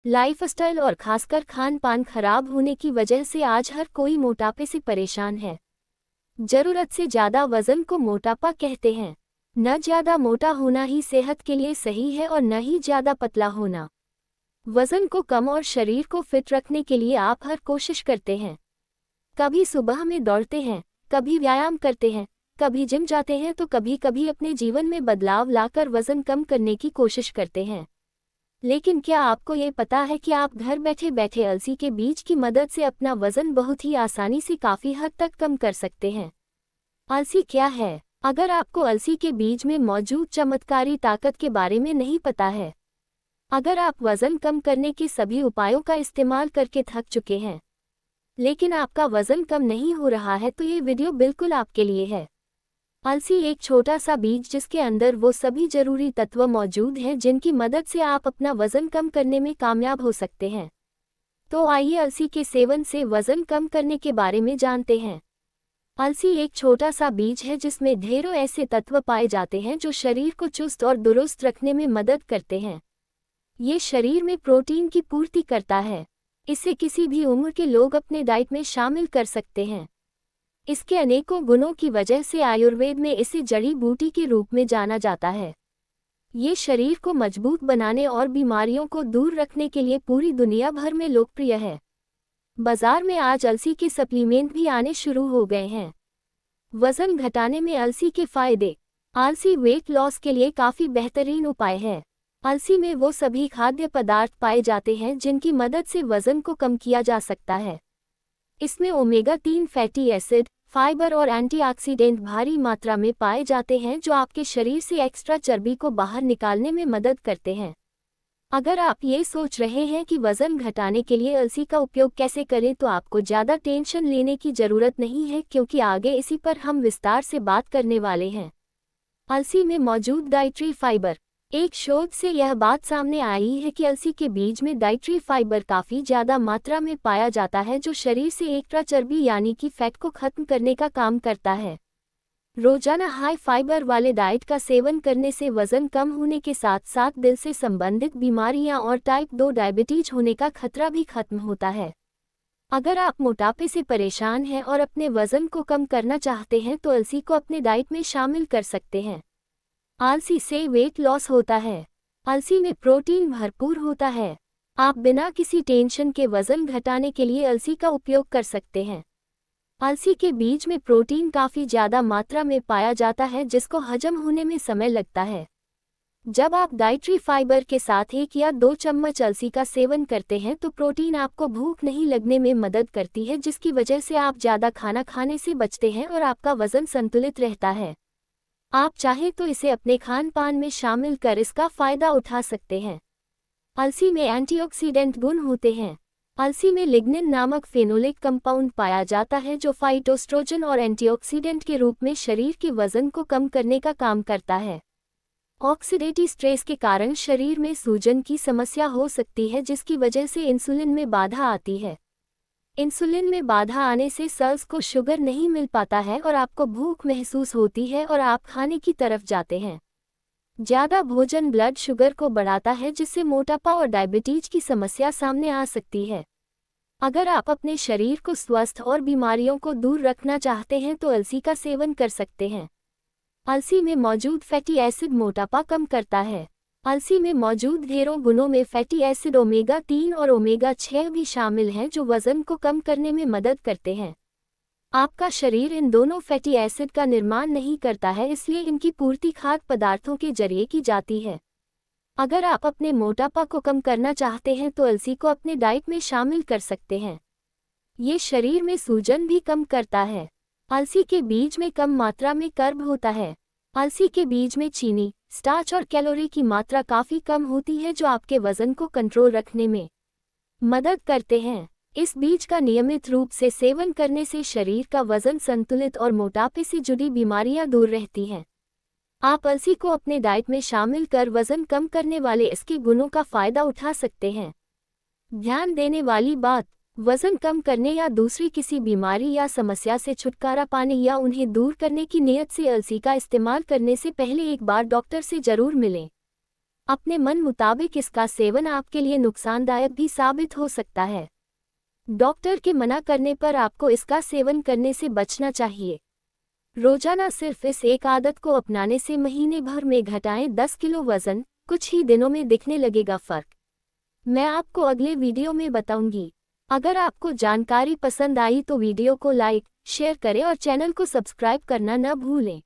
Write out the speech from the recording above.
Lifestyle और खासकर खान पान खराब होने की वजह से आज हर कोई मोटापे से परेशान है। जरूरत से ज्यादा वजन को मोटापा कहते हैं। न ज्यादा मोटा होना ही सेहत के लिए सही है और न ही ज्यादा पतला होना। वजन को कम और शरीर को फिट रखने के लिए आप हर कोशिश करते हैं। कभी सुबह में दौड़ते हैं, कभी व्यायाम करते हैं, कभी जिम जाते हैं तो कभी कभी अपने जीवन में बदलाव लाकर वजन कम करने की कोशिश करते हैं। लेकिन क्या आपको ये पता है कि आप घर बैठे बैठे अलसी के बीज की मदद से अपना वजन बहुत ही आसानी से काफ़ी हद तक कम कर सकते हैं? अलसी क्या है? अगर आपको अलसी के बीज में मौजूद चमत्कारी ताकत के बारे में नहीं पता है, अगर आप वजन कम करने के सभी उपायों का इस्तेमाल करके थक चुके हैं लेकिन आपका वजन कम नहीं हो रहा है, तो ये वीडियो बिल्कुल आपके लिए है। अलसी एक छोटा सा बीज जिसके अंदर वो सभी जरूरी तत्व मौजूद हैं जिनकी मदद से आप अपना वजन कम करने में कामयाब हो सकते हैं। तो आइए अलसी के सेवन से वजन कम करने के बारे में जानते हैं। अलसी एक छोटा सा बीज है जिसमें ढेरों ऐसे तत्व पाए जाते हैं जो शरीर को चुस्त और दुरुस्त रखने में मदद करते हैं। ये शरीर में प्रोटीन की पूर्ति करता है। इसे किसी भी उम्र के लोग अपने डाइट में शामिल कर सकते हैं। इसके अनेकों गुणों की वजह से आयुर्वेद में इसे जड़ी बूटी के रूप में जाना जाता है। ये शरीर को मजबूत बनाने और बीमारियों को दूर रखने के लिए पूरी दुनिया भर में लोकप्रिय है। बाजार में आज अलसी के सप्लीमेंट भी आने शुरू हो गए हैं। वजन घटाने में अलसी के फायदे। अलसी वेट लॉस के लिए काफ़ी बेहतरीन उपाय है। अलसी में वो सभी खाद्य पदार्थ पाए जाते हैं जिनकी मदद से वजन को कम किया जा सकता है। इसमें ओमेगा 3 फैटी एसिड, फाइबर और एंटीऑक्सीडेंट भारी मात्रा में पाए जाते हैं जो आपके शरीर से एक्स्ट्रा चर्बी को बाहर निकालने में मदद करते हैं। अगर आप ये सोच रहे हैं कि वजन घटाने के लिए अलसी का उपयोग कैसे करें, तो आपको ज़्यादा टेंशन लेने की ज़रूरत नहीं है, क्योंकि आगे इसी पर हम विस्तार से बात करने वाले हैं। अलसी में मौजूद डाइटरी फाइबर। एक शोध से यह बात सामने आई है कि अलसी के बीज में डाइटरी फाइबर काफ़ी ज़्यादा मात्रा में पाया जाता है जो शरीर से एक्स्ट्रा चर्बी यानी कि फैट को खत्म करने का काम करता है। रोजाना हाई फाइबर वाले डाइट का सेवन करने से वजन कम होने के साथ साथ दिल से संबंधित बीमारियां और टाइप 2 डायबिटीज होने का खतरा भी खत्म होता है। अगर आप मोटापे से परेशान हैं और अपने वजन को कम करना चाहते हैं तो अलसी को अपने डाइट में शामिल कर सकते हैं। अलसी से वेट लॉस होता है। अलसी में प्रोटीन भरपूर होता है। आप बिना किसी टेंशन के वजन घटाने के लिए अलसी का उपयोग कर सकते हैं। अलसी के बीज में प्रोटीन काफ़ी ज़्यादा मात्रा में पाया जाता है जिसको हजम होने में समय लगता है। जब आप डाइटरी फाइबर के साथ 1 या 2 चम्मच अलसी का सेवन करते हैं तो प्रोटीन आपको भूख नहीं लगने में मदद करती है, जिसकी वजह से आप ज़्यादा खाना खाने से बचते हैं और आपका वजन संतुलित रहता है। आप चाहें तो इसे अपने खान पान में शामिल कर इसका फ़ायदा उठा सकते हैं। अलसी में एंटीऑक्सीडेंट गुण होते हैं। अलसी में लिग्निन नामक फेनोलिक कंपाउंड पाया जाता है जो फाइटोस्ट्रोजन और एंटीऑक्सीडेंट के रूप में शरीर के वजन को कम करने का काम करता है। ऑक्सीडेटिव स्ट्रेस के कारण शरीर में सूजन की समस्या हो सकती है जिसकी वजह से इंसुलिन में बाधा आती है। इंसुलिन में बाधा आने से सेल्स को शुगर नहीं मिल पाता है और आपको भूख महसूस होती है और आप खाने की तरफ जाते हैं। ज़्यादा भोजन ब्लड शुगर को बढ़ाता है जिससे मोटापा और डायबिटीज की समस्या सामने आ सकती है। अगर आप अपने शरीर को स्वस्थ और बीमारियों को दूर रखना चाहते हैं तो अलसी का सेवन कर सकते हैं। अलसी में मौजूद फैटी एसिड मोटापा कम करता है। अलसी में मौजूद ढेरों गुणों में फैटी एसिड ओमेगा 3 और ओमेगा 6 भी शामिल हैं जो वजन को कम करने में मदद करते हैं। आपका शरीर इन दोनों फैटी एसिड का निर्माण नहीं करता है, इसलिए इनकी पूर्ति खाद्य पदार्थों के जरिए की जाती है। अगर आप अपने मोटापा को कम करना चाहते हैं तो अलसी को अपने डाइट में शामिल कर सकते हैं। ये शरीर में सूजन भी कम करता है। अलसी के बीज में कम मात्रा में कर्ब होता है। अलसी के बीज में चीनी, स्टार्च और कैलोरी की मात्रा काफ़ी कम होती है जो आपके वजन को कंट्रोल रखने में मदद करते हैं। इस बीज का नियमित रूप से सेवन करने से शरीर का वजन संतुलित और मोटापे से जुड़ी बीमारियां दूर रहती हैं। आप अलसी को अपने डाइट में शामिल कर वजन कम करने वाले इसके गुणों का फ़ायदा उठा सकते हैं। ध्यान देने वाली बात, वजन कम करने या दूसरी किसी बीमारी या समस्या से छुटकारा पाने या उन्हें दूर करने की नीयत से अलसी का इस्तेमाल करने से पहले एक बार डॉक्टर से ज़रूर मिलें। अपने मन मुताबिक इसका सेवन आपके लिए नुकसानदायक भी साबित हो सकता है। डॉक्टर के मना करने पर आपको इसका सेवन करने से बचना चाहिए। रोजाना सिर्फ इस एक आदत को अपनाने से महीने भर में घटाएं 10 किलो वजन, कुछ ही दिनों में दिखने लगेगा फर्क। मैं आपको अगले वीडियो में बताऊंगी। अगर आपको जानकारी पसंद आई तो वीडियो को लाइक, शेयर करें और चैनल को सब्सक्राइब करना न भूलें।